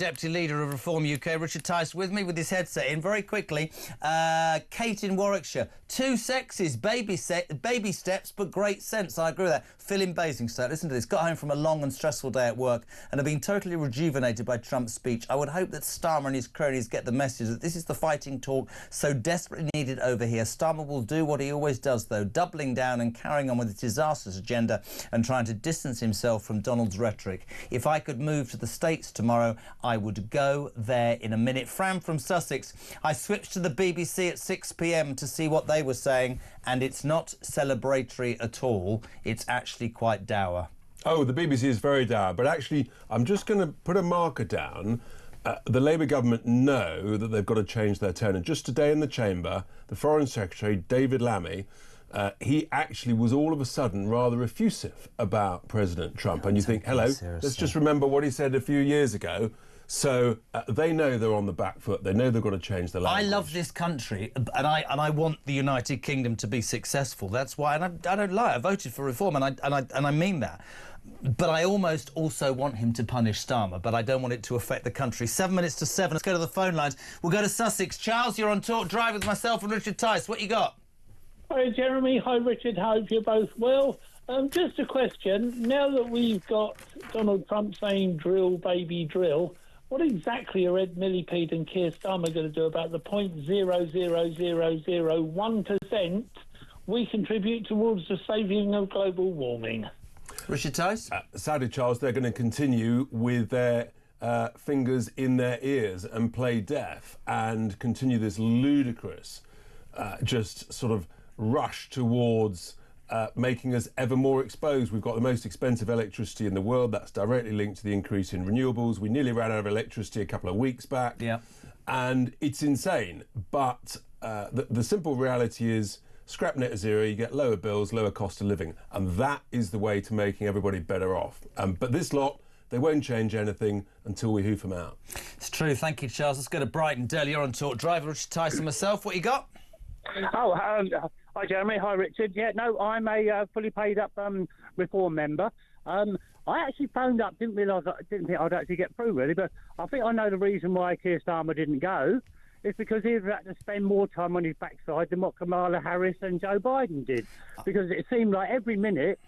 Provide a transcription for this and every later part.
Deputy Leader of Reform UK, Richard Tice, with me with his headset in. Very quickly, Kate in Warwickshire. Two sexes, baby steps, but great sense. I agree with that. Phil in Basingstoke, listen to this. Got home from a long and stressful day at work and have been totally rejuvenated by Trump's speech. I would hope that Starmer and his cronies get the message that this is the fighting talk so desperately needed over here. Starmer will do what he always does, though, doubling down and carrying on with his disastrous agenda and trying to distance himself from Donald's rhetoric. If I could move to the States tomorrow, I would go there in a minute. Fran from Sussex. I switched to the BBC at 6 p.m. to see what they were saying, and it's not celebratory at all. It's actually quite dour. Oh, the BBC is very dour, but actually, I'm just going to put a marker down. The Labour government know that they've got to change their tone, and just today in the chamber, the Foreign Secretary, David Lammy, he actually was all of a sudden rather effusive about President Trump. And you think, hello, let's just remember what he said a few years ago. So they know they're on the back foot. They know they've got to change the language. I love this country, and I want the United Kingdom to be successful. That's why, and I don't lie, I voted for reform, and I mean that. But I almost also want him to punish Starmer, but I don't want it to affect the country. 7 minutes to 7. Let's go to the phone lines. We'll go to Sussex. Charles, you're on Talk Drive with myself and Richard Tice. What you got? Hi, Jeremy. Hi, Richard. Hope you're both well. Just a question. Now that we've got Donald Trump saying drill, baby, drill, what exactly are Ed Millipede and Keir Starmer going to do about the 0.00001% we contribute towards the saving of global warming? Richard Tice? Sadly, Charles, they're going to continue with their fingers in their ears and play deaf and continue this ludicrous just sort of rush towards making us ever more exposed. We've got the most expensive electricity in the world. That's directly linked to the increase in renewables. We nearly ran out of electricity a couple of weeks back. Yeah. And it's insane. But the simple reality is scrap net zero, you get lower bills, lower cost of living. And that is the way to making everybody better off. But this lot, they won't change anything until we hoof them out. It's true. Thank you, Charles. Let's go to Brighton. Dale, you're on Talk Drive. Richard Tice and myself. What you got? Oh, hi Jeremy, hi Richard. Yeah, no, I'm a fully paid up reform member. I actually phoned up, didn't think I'd actually get through really, but I think I know the reason why Keir Starmer didn't go. It's because he had to spend more time on his backside than what Kamala Harris and Joe Biden did. Because it seemed like every minute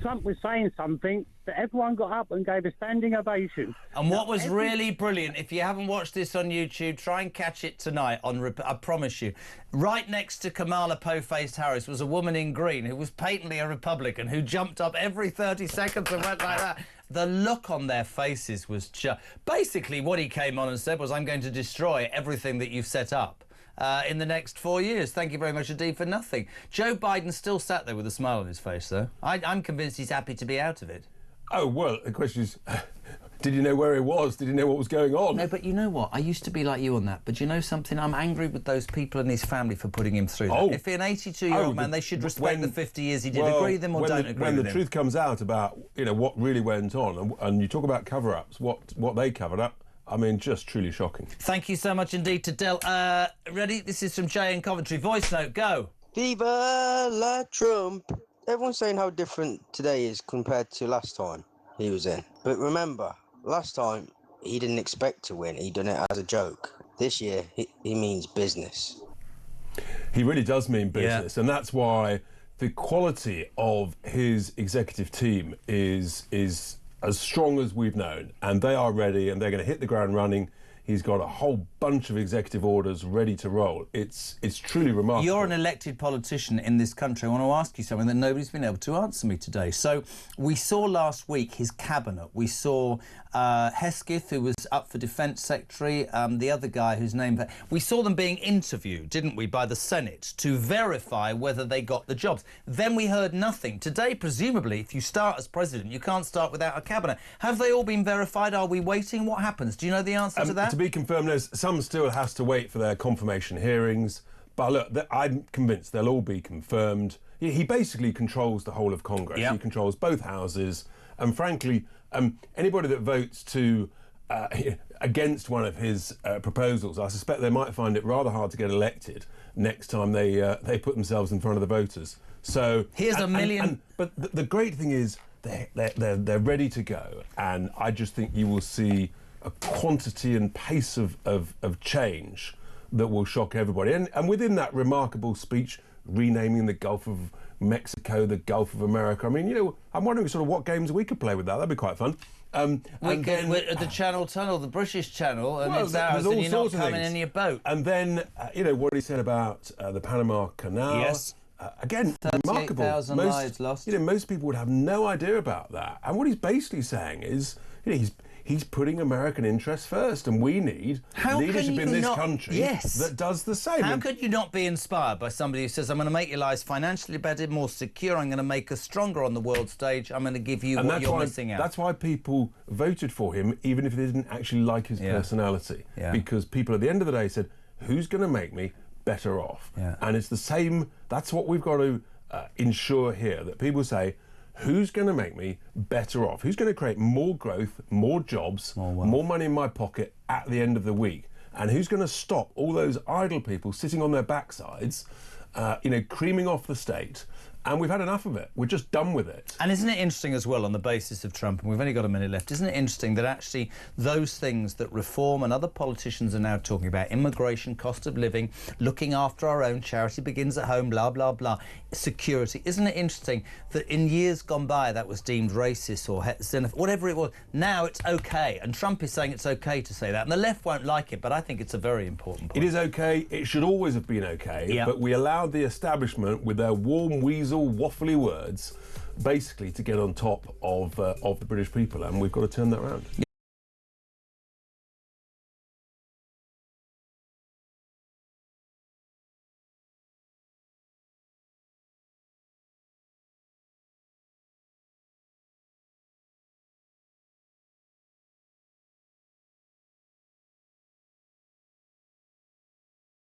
Trump was saying something that everyone got up and gave a standing ovation. And what was really brilliant, if you haven't watched this on YouTube, try and catch it tonight. I promise you. Right next to Kamala Po-faced Harris was a woman in green who was patently a Republican who jumped up every 30 seconds and went like that. The look on their faces was just... Basically, what he came on and said was, I'm going to destroy everything that you've set up in the next 4 years. Thank you very much indeed for nothing. Joe Biden still sat there with a smile on his face, though. I'm convinced he's happy to be out of it. Oh, well, the question is, did he know where he was? Did he know what was going on? No, but you know what? I used to be like you on that. But you know something? I'm angry with those people and his family for putting him through that. Oh. If an 82-year-old man, they should respect the 50 years he did. Agree with them or don't agree with him. When the truth comes out about, what really went on, and you talk about cover-ups, what they covered up, I mean, just truly shocking. Thank you so much indeed to Del. Ready? This is from Jay in Coventry. Voice note, go. Viva la Trump. Everyone's saying how different today is compared to last time he was in. But remember, last time he didn't expect to win. He done it as a joke. This year, he means business. He really does mean business, yeah. And that's why the quality of his executive team is as strong as we've known, and they are ready, and they're going to hit the ground running. He's got a whole bunch of executive orders ready to roll. It's truly remarkable. You're an elected politician in this country. I want to ask you something that nobody's been able to answer me today. So we saw last week his cabinet. We saw Hesketh, who was up for Defence Secretary, the other guy whose name... We saw them being interviewed, didn't we, by the Senate to verify whether they got the jobs. Then we heard nothing. Today, presumably, if you start as president, you can't start without a cabinet. Have they all been verified? Are we waiting? What happens? Do you know the answer to that? To be confirmed, some still has to wait for their confirmation hearings. But look, I'm convinced they'll all be confirmed. He basically controls the whole of Congress. Yep. He controls both houses. And frankly, anybody that votes against one of his proposals, I suspect they might find it rather hard to get elected next time they put themselves in front of the voters. So here's a million. But the great thing is they're ready to go, and I just think you will see a quantity and pace of change that will shock everybody. And within that remarkable speech, renaming the Gulf of Mexico the Gulf of America. I mean, I'm wondering sort of what games we could play with that. That'd be quite fun. The Channel Tunnel, the British Channel, and it's ours, there's all and you're not sorts of coming things. in your boat. And then, what he said about the Panama Canal. Yes. Again, remarkable. 38,000 lives lost. Most people would have no idea about that. And what he's basically saying is, he's putting American interests first, and we need leadership in this country that does the same. How could you not be inspired by somebody who says, I'm going to make your lives financially better, more secure, I'm going to make us stronger on the world stage, I'm going to give you what you're missing out. That's why people voted for him, even if they didn't actually like his personality. Yeah. Because people at the end of the day said, who's going to make me better off? Yeah. And it's the same, that's what we've got to ensure here, that people say, who's going to make me better off? Who's going to create more growth, more jobs, more money in my pocket at the end of the week? And who's going to stop all those idle people sitting on their backsides, creaming off the state? And we've had enough of it. We're just done with it. And isn't it interesting as well, on the basis of Trump, and we've only got a minute left, isn't it interesting that actually those things that Reform and other politicians are now talking about, immigration, cost of living, looking after our own, charity begins at home, blah, blah, blah, security, isn't it interesting that in years gone by that was deemed racist or xenophobic, whatever it was, now it's OK, and Trump is saying it's OK to say that, and the left won't like it, but I think it's a very important point. It is OK, it should always have been OK, but we allowed the establishment with their warm weasel waffly words basically to get on top of the British people, and we've got to turn that around.